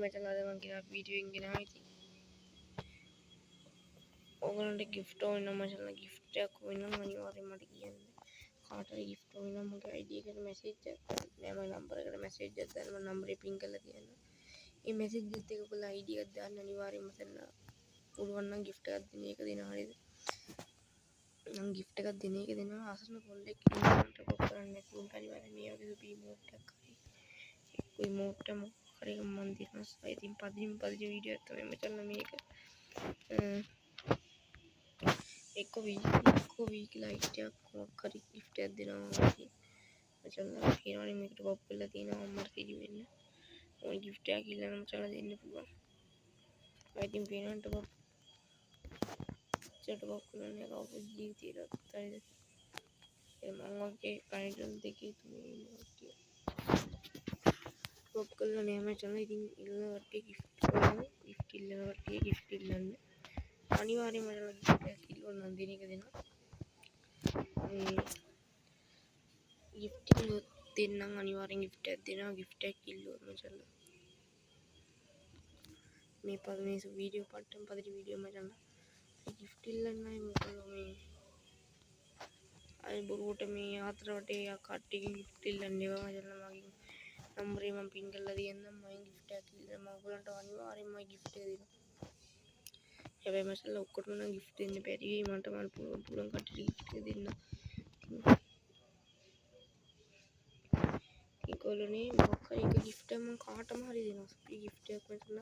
මචං අද මම ගෙනා වීඩියෝ එකක් ගෙනාවා ඉතින් ඕගොල්ලන්ට gift ඕන නම් මචං gift එකක් ඕන නම් අනිවාර්යෙන් මට කියන්න කාට හරි gift ඕන නම් මගේ ID එකට message එකක් දාන්න මම number එකට message එකක් දාන්න මම number එක pin කරලා තියන්න මේ message එකත් එක්ක ඔයගොල්ලෝ ID එකක් දාන්න අනිවාර්යෙන්ම මචං පුළුවන් නම් gift එකක් දෙන එක දෙනවා හරිද නම් gift එකක් දෙන එක දෙනවා අසරණ කොල්ලෙක් ඉන්නවට පොක් කරන්න නැති උන්ට අනිවාර්යෙන් මේ වගේ සුපි emote එකක් හරි emote එක හරි මම දෙනවා ඉතින් පදින් වීඩියෝ එකක් තමයි මචං මේක එක්ක වීක් ලයිට් එකක් මොකක් හරි gift එකක් දෙනවා මචං කියනවනේ මේකට පොප් කරලා තියෙනවා මම රිවි වෙන්න ඕන gift එකක් ඉල්ලන්න මචං දෙන්න පුළුවන් ඉතින් පේනන්ට පොප් චට පොප් කරන්නේ කවුරුත් ජීවිතේට හරිද මම වගේ කණිටන් දෙකේ තුනේ ඉන්නවා පොප් කරලා නෑ මචං ඉතින් ඉල්ලන කට්ටිය gift ඉල්ලන කට්ටිය gift ඉල්ලන්න අනිවාර්යයෙන්ම gift එකක් ඉල්ලුවා නම් දෙන එක දෙනවා gift එක දෙන්නම් අනිවාර්යෙන් gift එකක් දෙනවා gift එකක් ඉල්ලුවා මචං මේ වීඩියෝ පට්ටම් පදිරි වීඩියෝ මචං gift ඉල්ලන්නයි මොකද මේ අය බොරුවට මේ හතර වටේ කට්ටියකින් gift ඉල්ලන්න ඒවා මචං මගේ නම්බරේ මම පින් කරලා තියන්නම් මම gift එකක් ඉල්ලන මම ඔයගලන්ට අනිවාර්යෙන්ම gift එක දෙනවා හැබැයි මචං ඔක්කොටම නම් gift දෙන්න බැරි වෙයි මට මම පුළුවන් කට්ටියට gift එක දෙන්න ඒගොල්ලෝනේ මොකක් හරි එක gift එකක් මම කාටම හරි දෙනවා සුපි gift එකක් මචං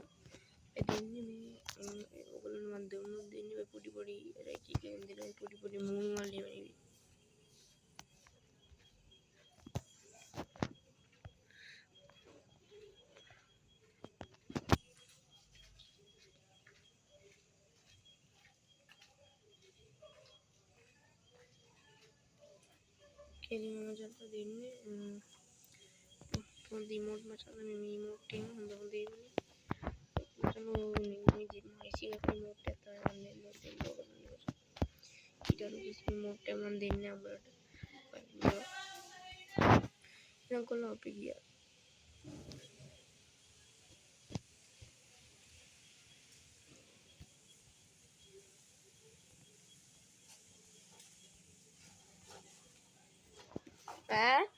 දෙන්නේ මේ ඔයගොල්ලෝ මම දුන්නොත් දෙන්නේ ඔය පොඩි රැකී එකෙන් දෙන පොඩි මූණු වල නෙවෙයි කෙලින්ම මචං දෙන්නේ පොඩි emote මචං මේ emote එක හොඳ ඒවානේ මචං මේ ජිම්මයිසි එක emote එක තමයි මම දෙන්න ඕනේ ඊට කිසි emote එකක් මම දෙන්නේ නැහැ උඹලට ඉතින් කොල්ලෝ අපි ගියා ඈ